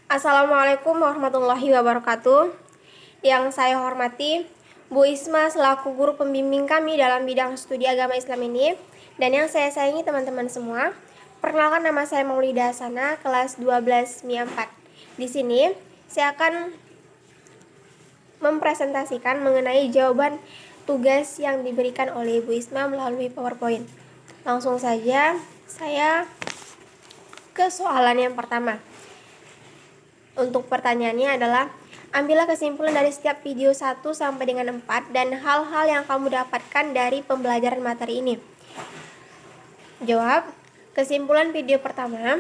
Assalamualaikum warahmatullahi wabarakatuh. Yang saya hormati Bu Isma selaku guru pembimbing kami dalam bidang studi agama Islam ini, dan yang saya sayangi teman-teman semua. Perkenalkan, nama saya Maulida Hasana, kelas 12 MIA 4. Di sini saya akan mempresentasikan mengenai jawaban tugas yang diberikan oleh Bu Isma melalui PowerPoint. Langsung saja saya ke soalan yang pertama. Untuk pertanyaannya adalah, ambillah kesimpulan dari setiap video 1 sampai dengan 4 dan hal-hal yang kamu dapatkan dari pembelajaran materi ini. Jawab. Kesimpulan video pertama,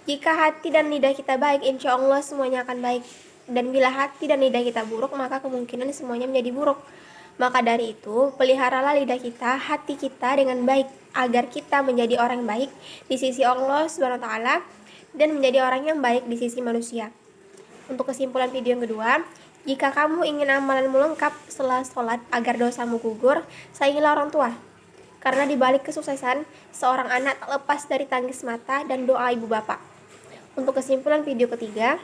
jika hati dan lidah kita baik, insya Allah semuanya akan baik. Dan bila hati dan lidah kita buruk, maka kemungkinan semuanya menjadi buruk. Maka dari itu, peliharalah lidah kita, hati kita dengan baik, agar kita menjadi orang baik di sisi Allah SWT dan menjadi orang yang baik di sisi manusia. Untuk kesimpulan video yang kedua, jika kamu ingin amalanmu lengkap setelah sholat agar dosamu gugur, sayangilah orang tua. Karena di balik kesuksesan, seorang anak tak lepas dari tangis mata dan doa ibu bapak. Untuk kesimpulan video ketiga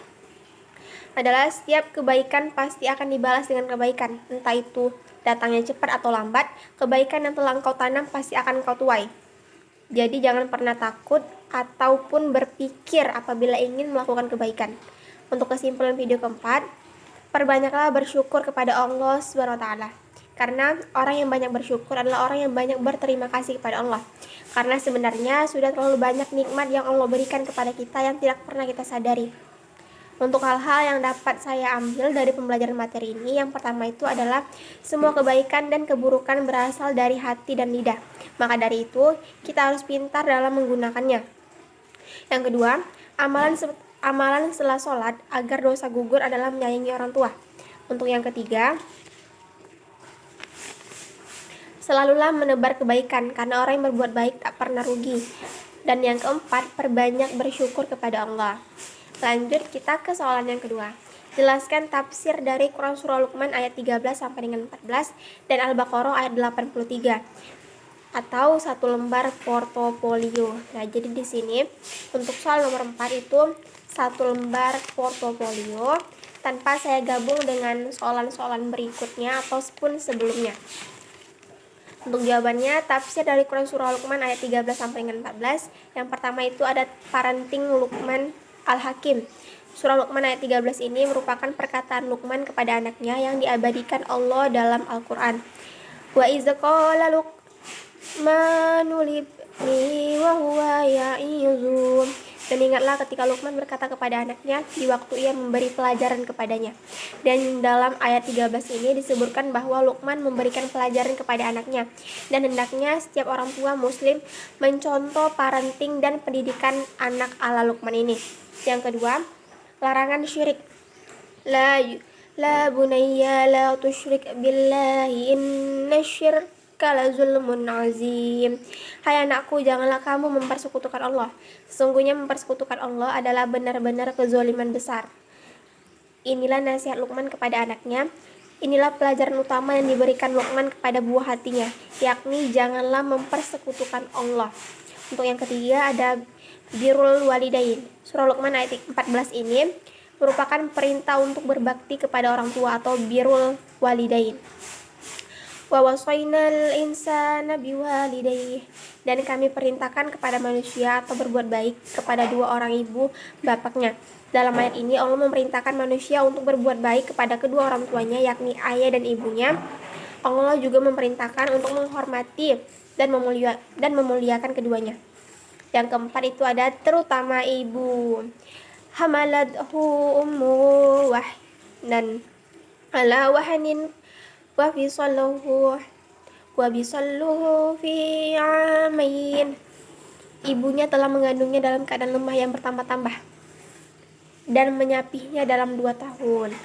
adalah, setiap kebaikan pasti akan dibalas dengan kebaikan. Entah itu datangnya cepat atau lambat, kebaikan yang telah engkau tanam pasti akan engkau tuai. Jadi jangan pernah takut ataupun berpikir apabila ingin melakukan kebaikan. Untuk kesimpulan video keempat, perbanyaklah bersyukur kepada Allah SWT. Karena orang yang banyak bersyukur adalah orang yang banyak berterima kasih kepada Allah. Karena sebenarnya sudah terlalu banyak nikmat yang Allah berikan kepada kita yang tidak pernah kita sadari. Untuk hal-hal yang dapat saya ambil dari pembelajaran materi ini, yang pertama itu adalah semua kebaikan dan keburukan berasal dari hati dan lidah. Maka dari itu, kita harus pintar dalam menggunakannya. Yang kedua, amalan setelah sholat agar dosa gugur adalah menyayangi orang tua. Untuk yang ketiga, selalulah menebar kebaikan, karena orang yang berbuat baik tak pernah rugi. Dan yang keempat, perbanyak bersyukur kepada Allah. Lanjut kita ke soalan yang kedua. Jelaskan tafsir dari Quran Surah Luqman ayat 13 sampai dengan 14 dan Al-Baqarah ayat 83. Atau satu lembar portofolio. Nah, jadi di sini untuk soal nomor 4 itu satu lembar portofolio tanpa saya gabung dengan soalan-soalan berikutnya ataupun sebelumnya. Untuk jawabannya, tafsir dari Quran Surah Luqman ayat 13 sampai dengan 14. Yang pertama itu ada parenting Luqman Al-Hakim. Surah Luqman ayat 13 ini merupakan perkataan Luqman kepada anaknya yang diabadikan Allah dalam Al-Quran. Wa iza qala Luqmanu libni wa huwa ya'izun. Dan ingatlah ketika Luqman berkata kepada anaknya di waktu ia memberi pelajaran kepadanya. Dan dalam ayat 13 ini disebutkan bahwa Luqman memberikan pelajaran kepada anaknya. Dan hendaknya setiap orang tua muslim mencontoh parenting dan pendidikan anak ala Luqman ini. Yang kedua, larangan syirik. La bunayya la tusyrik billahi inna syirka la zulmun azim. Hai anakku, janganlah kamu mempersekutukan Allah. Sesungguhnya mempersekutukan Allah adalah benar-benar kezaliman besar. Inilah nasihat Luqman kepada anaknya. Inilah pelajaran utama yang diberikan Luqman kepada buah hatinya, yakni janganlah mempersekutukan Allah. Untuk yang ketiga ada birrul walidain. Surah Luqman ayat 14 ini merupakan perintah untuk berbakti kepada orang tua atau birrul walidain. Wa wasainal insana biwalidayhi. Dan kami perintahkan kepada manusia atau berbuat baik kepada dua orang ibu bapaknya. Dalam ayat ini Allah memerintahkan manusia untuk berbuat baik kepada kedua orang tuanya, yakni ayah dan ibunya. Allah juga memerintahkan untuk menghormati dan memuliakan keduanya. Yang keempat itu ada terutama ibu. Hamalathu ummu dan ala wahanin wa fisalluhu fi amain. Ibunya telah mengandungnya dalam keadaan lemah yang bertambah-tambah dan menyapihnya dalam 2 tahun.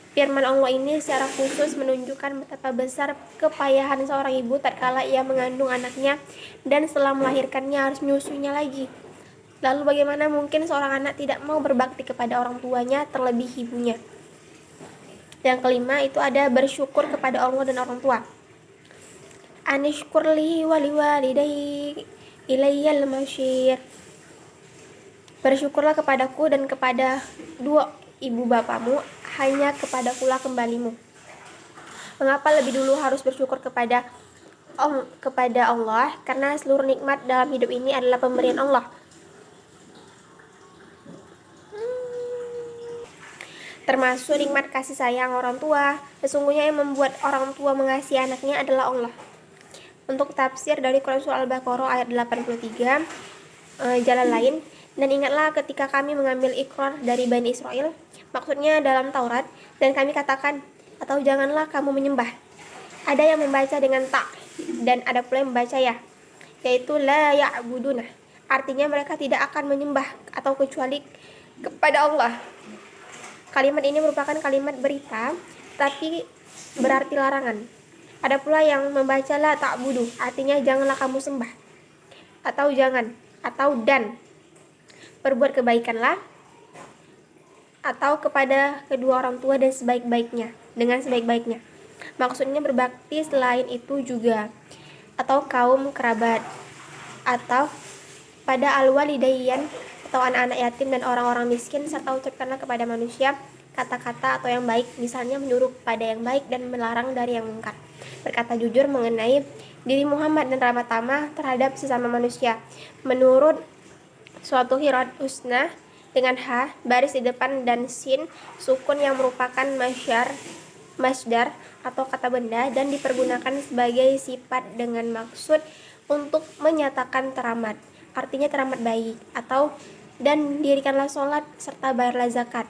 Firman Allah ini secara khusus menunjukkan betapa besar kepayahan seorang ibu tatkala ia mengandung anaknya dan setelah melahirkannya harus menyusuinya lagi. Lalu bagaimana mungkin seorang anak tidak mau berbakti kepada orang tuanya, terlebih ibunya? Yang kelima itu ada bersyukur kepada Allah dan orang tua. Anishkurli waliwalidayhi ilayyal masyir. Bersyukurlah kepadaku dan kepada dua ibu bapamu, hanya kepadakulah kembalimu. Mengapa lebih dulu harus bersyukur kepada Allah? Karena seluruh nikmat dalam hidup ini adalah pemberian Allah. Termasuk nikmat kasih sayang orang tua. Sesungguhnya yang membuat orang tua mengasihi anaknya adalah Allah. Untuk tafsir dari Quran Surah Al-Baqarah ayat 83, jalan lain, dan ingatlah ketika kami mengambil ikrar dari Bani Israel, maksudnya dalam Taurat, dan kami katakan, atau janganlah kamu menyembah. Ada yang membaca dengan ta, dan ada pula yang membaca ya, yaitu la ya'buduna. Artinya mereka tidak akan menyembah atau kecuali kepada Allah. Kalimat ini merupakan kalimat berita, tapi berarti larangan. Ada pula yang membaca la ta'budu, artinya janganlah kamu sembah, atau jangan, atau dan. Berbuat kebaikanlah, atau kepada kedua orang tua dan sebaik-baiknya, dengan sebaik-baiknya. Maksudnya berbakti selain itu juga, atau kaum kerabat, atau pada al-walidain, atau anak-anak yatim dan orang-orang miskin, serta ucapkanlah kepada manusia kata-kata atau yang baik, misalnya menyuruh pada yang baik dan melarang dari yang mungkar. Berkata jujur mengenai diri Muhammad dan ramah tamah terhadap sesama manusia. Menurut suatu hirat husna dengan ha, baris di depan, dan sin, sukun yang merupakan masdar atau kata benda, dan dipergunakan sebagai sifat dengan maksud untuk menyatakan teramat. Artinya teramat baik, atau dan dirikanlah sholat serta bayarlah zakat.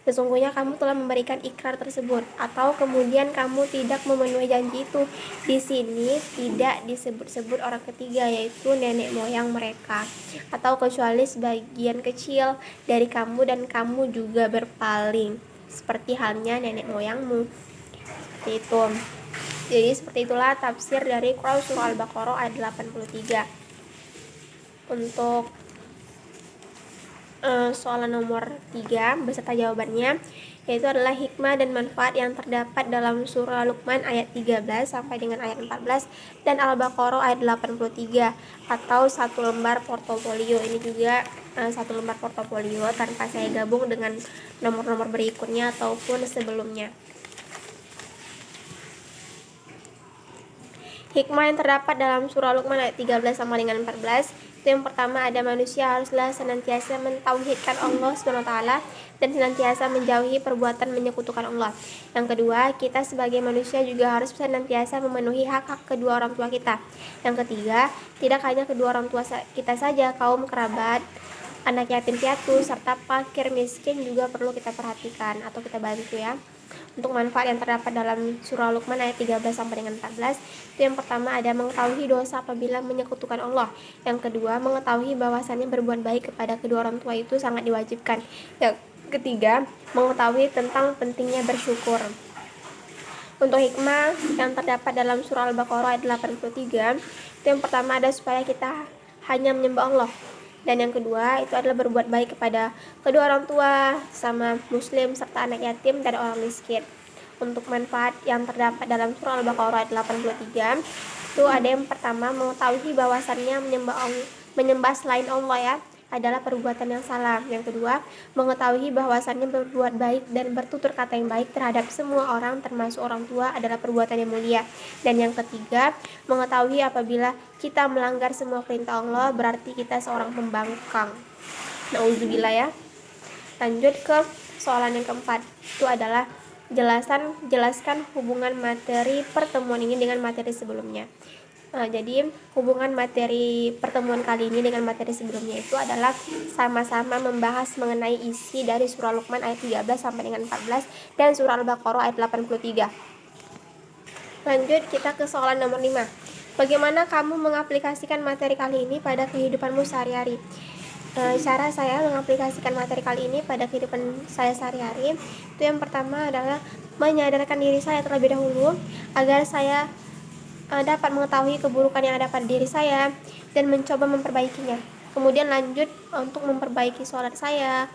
Sesungguhnya kamu telah memberikan ikrar tersebut, atau kemudian kamu tidak memenuhi janji itu. Di sini tidak disebut-sebut orang ketiga, yaitu nenek moyang mereka, atau kecuali sebagian kecil dari kamu, dan kamu juga berpaling seperti halnya nenek moyangmu. Seperti itu. Jadi seperti itulah tafsir dari Quran Surah Al-Baqarah ayat 83. Untuk soalan nomor 3 beserta jawabannya, yaitu adalah hikmah dan manfaat yang terdapat dalam surah Luqman ayat 13 sampai dengan ayat 14 dan Al-Baqarah ayat 83, atau satu lembar portofolio. Ini juga satu lembar portofolio tanpa saya gabung dengan nomor-nomor berikutnya ataupun sebelumnya. Hikmah yang terdapat dalam surah Luqman ayat 13 sama dengan 14, itu yang pertama, ada manusia haruslah senantiasa mentauhidkan Allah SWT dan senantiasa menjauhi perbuatan menyekutukan Allah. Yang kedua, kita sebagai manusia juga harus senantiasa memenuhi hak-hak kedua orang tua kita. Yang ketiga, tidak hanya kedua orang tua kita saja, kaum kerabat, anak yatim piatu, serta fakir miskin juga perlu kita perhatikan atau kita bantu ya. Untuk manfaat yang terdapat dalam surah Luqman ayat 13 sampai dengan 14, itu yang pertama ada mengetahui dosa apabila menyekutukan Allah. Yang kedua, mengetahui bahwasannya berbuat baik kepada kedua orang tua itu sangat diwajibkan. Yang ketiga, mengetahui tentang pentingnya bersyukur. Untuk hikmah yang terdapat dalam surah Al-Baqarah ayat 83, itu yang pertama ada supaya kita hanya menyembah Allah. Dan yang kedua itu adalah berbuat baik kepada kedua orang tua, sama muslim, serta anak yatim dan orang miskin. Untuk manfaat yang terdapat dalam surah Al-Baqarah ayat 83, itu ada yang pertama mengetahui bahwasannya menyembah selain Allah ya adalah perbuatan yang salah. Yang kedua, mengetahui bahwasannya berbuat baik dan bertutur kata yang baik terhadap semua orang termasuk orang tua adalah perbuatan yang mulia. Dan yang ketiga, mengetahui apabila kita melanggar semua perintah Allah berarti kita seorang pembangkang. Nauzubillah ya. Lanjut ke soalan yang keempat, itu adalah jelaskan hubungan materi pertemuan ini dengan materi sebelumnya. Jadi hubungan materi pertemuan kali ini dengan materi sebelumnya itu adalah sama-sama membahas mengenai isi dari surah Luqman ayat 13 sampai dengan 14 dan surah Al-Baqarah ayat 83. Lanjut kita ke soalan nomor 5. Bagaimana kamu mengaplikasikan materi kali ini pada kehidupanmu sehari-hari? Cara saya mengaplikasikan materi kali ini pada kehidupan saya sehari-hari itu yang pertama adalah menyadarkan diri saya terlebih dahulu agar saya dapat mengetahui keburukan yang ada pada diri saya dan mencoba memperbaikinya. Kemudian lanjut untuk memperbaiki sholat saya,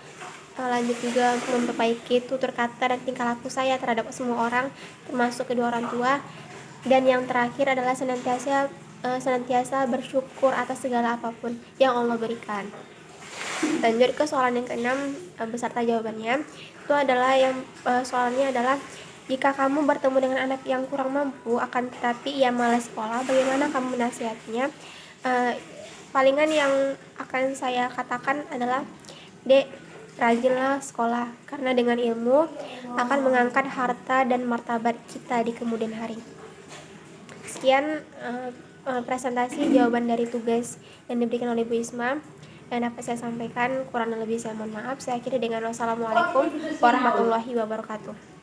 lanjut juga untuk memperbaiki tutur kata dan tingkah laku saya terhadap semua orang termasuk kedua orang tua. Dan yang terakhir adalah senantiasa bersyukur atas segala apapun yang Allah berikan. Lanjut ke soalan yang keenam beserta jawabannya. Itu adalah soalnya adalah, jika kamu bertemu dengan anak yang kurang mampu akan tetapi ia malas sekolah, bagaimana kamu menasihatinya? Palingan yang akan saya katakan adalah, Dek, rajinlah sekolah, karena dengan ilmu akan mengangkat harta dan martabat kita di kemudian hari. Sekian presentasi jawaban dari tugas yang diberikan oleh Bu Isma yang dapat saya sampaikan. Kurang dan lebih saya mohon maaf. Saya akhiri dengan wassalamualaikum warahmatullahi wabarakatuh.